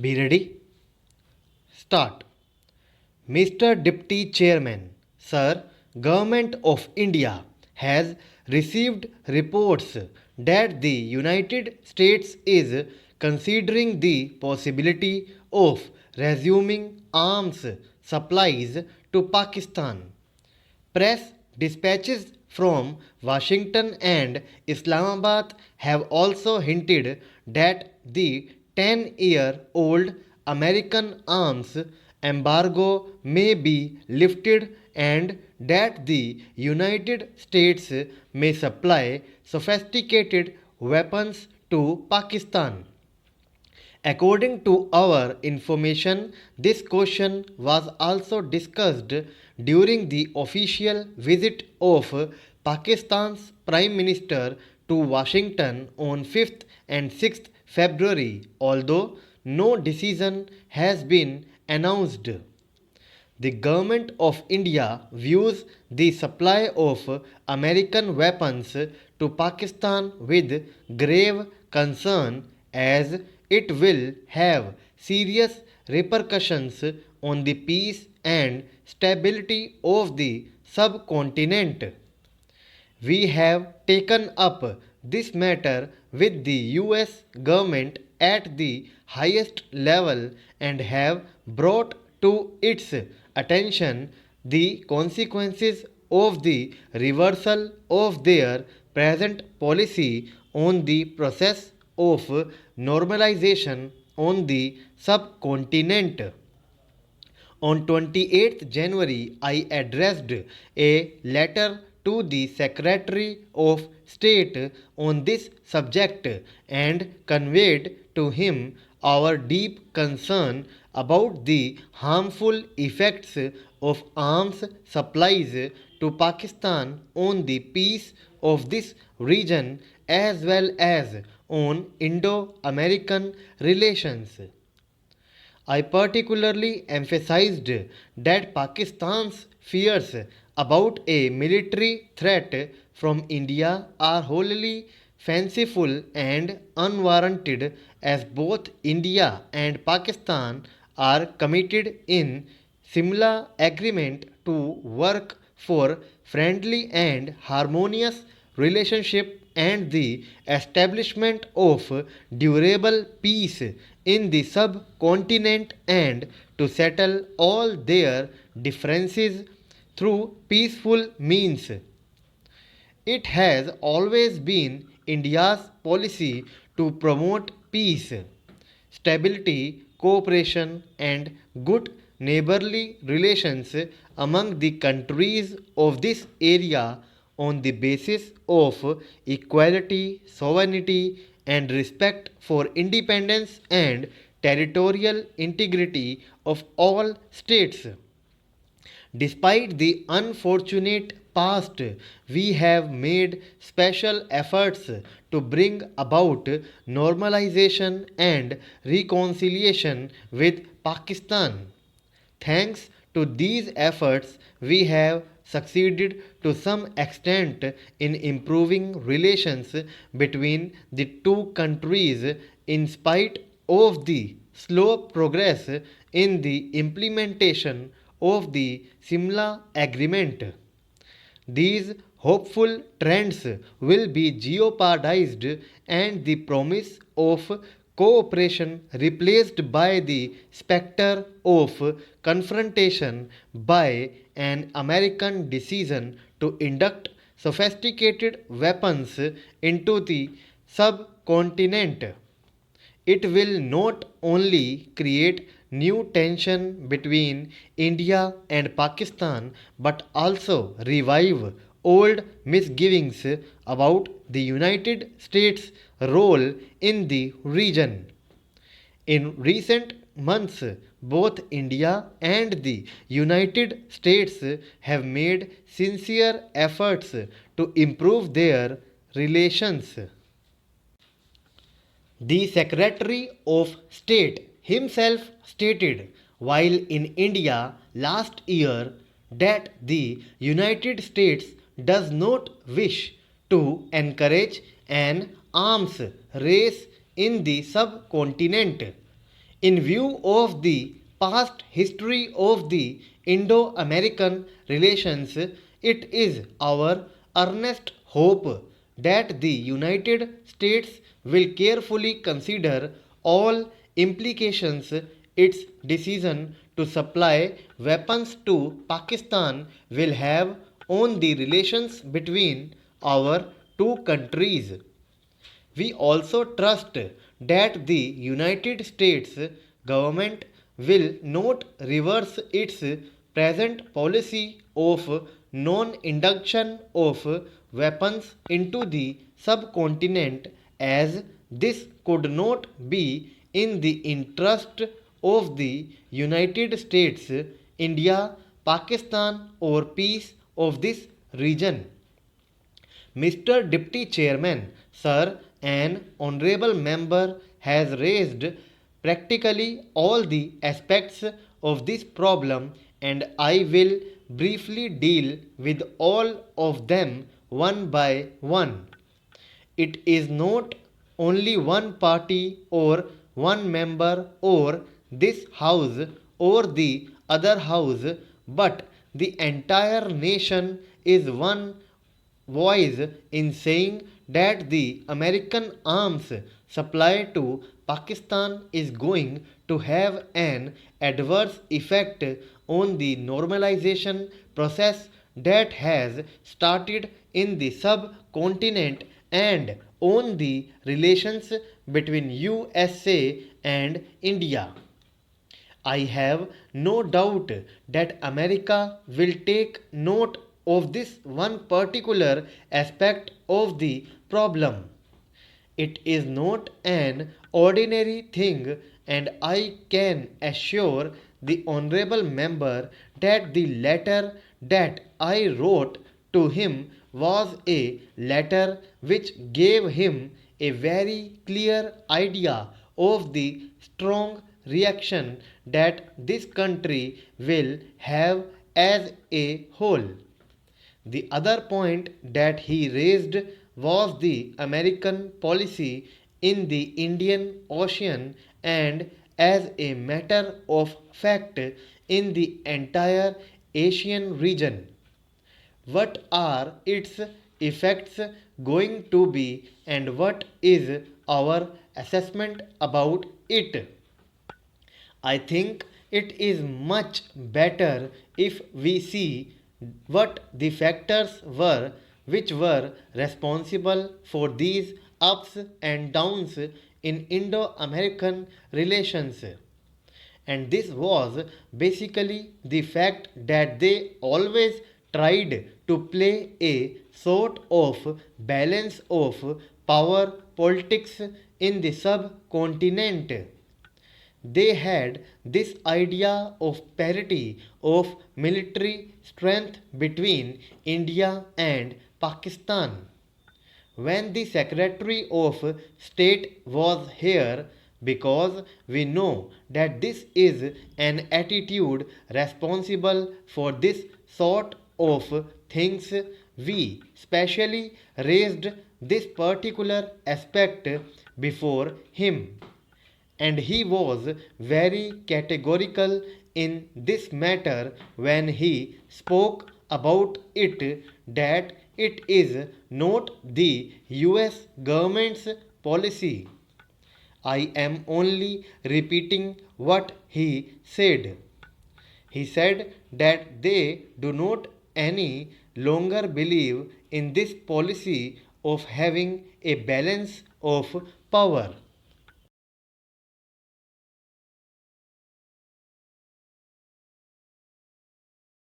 Be ready? Start. Mr. Deputy Chairman, Sir, Government of India has received reports that the United States is considering the possibility of resuming arms supplies to Pakistan. Press dispatches from Washington and Islamabad have also hinted that the 10-year-old American arms embargo may be lifted and that the United States may supply sophisticated weapons to Pakistan. According to our information, this question was also discussed during the official visit of Pakistan's Prime Minister to Washington on 5th and 6th February, although no decision has been announced. The Government of India views the supply of American weapons to Pakistan with grave concern as it will have serious repercussions on the peace and stability of the subcontinent. We have taken up this matter with the US government at the highest level and have brought to its attention the consequences of the reversal of their present policy on the process of normalization on the subcontinent. On 28th January, I addressed a letter to the Secretary of State on this subject and conveyed to him our deep concern about the harmful effects of arms supplies to Pakistan on the peace of this region as well as on Indo American relations. I particularly emphasized that Pakistan's fears about a military threat from India are wholly fanciful and unwarranted, as both India and Pakistan are committed in Simla agreement to work for friendly and harmonious relationship and the establishment of durable peace in the subcontinent and to settle all their differences through peaceful means. It has always been India's policy to promote peace, stability, cooperation, and good neighborly relations among the countries of this area on the basis of equality, sovereignty, and respect for independence and territorial integrity of all states. Despite the unfortunate past, we have made special efforts to bring about normalization and reconciliation with Pakistan. Thanks to these efforts, we have succeeded to some extent in improving relations between the two countries in spite of the slow progress in the implementation of the Simla Agreement. These hopeful trends will be jeopardized and the promise of cooperation replaced by the specter of confrontation by an American decision to induct sophisticated weapons into the subcontinent. It will not only create new tension between India and Pakistan but also revive old misgivings about the United States' role in the region. In recent months, both India and the United States have made sincere efforts to improve their relations. The Secretary of State himself stated while in India last year that the United States does not wish to encourage an arms race in the subcontinent. In view of the past history of the Indo American relations, it is our earnest hope that the United States will carefully consider all implications. Its decision to supply weapons to Pakistan will have on the relations between our two countries. We also trust that the United States government will not reverse its present policy of non induction of weapons into the subcontinent, as this could not be in the interest of the United States, India, Pakistan, or peace of this region. Mr. Deputy Chairman, Sir, an honorable member has raised practically all the aspects of this problem, and I will briefly deal with all of them one by one. It is not only one party or one member or this house or the other house, but the entire nation is one voice in saying that the American arms supply to Pakistan is going to have an adverse effect on the normalization process that has started in the subcontinent and on the relations between USA and India. I have no doubt that America will take note of this one particular aspect of the problem. It is not an ordinary thing, and I can assure the honorable member that the letter that I wrote to him was a letter which gave him a very clear idea of the strong reaction that this country will have as a whole. The other point that he raised was the American policy in the Indian Ocean and, as a matter of fact, in the entire Asian region. What are its effects going to be, and what is our assessment about it? I think it is much better if we see what the factors were which were responsible for these ups and downs in Indo American relations. And this was basically the fact that they always tried to play a sort of balance of power politics in the subcontinent. They had this idea of parity of military strength between India and Pakistan. When the Secretary of State was here, because we know that this is an attitude responsible for this sort of things, we specially raised this particular aspect before him, and he was very categorical in this matter when he spoke about it, that it is not the US government's policy. I am only repeating what he said. He said that they do not any longer believe in this policy of having a balance of power.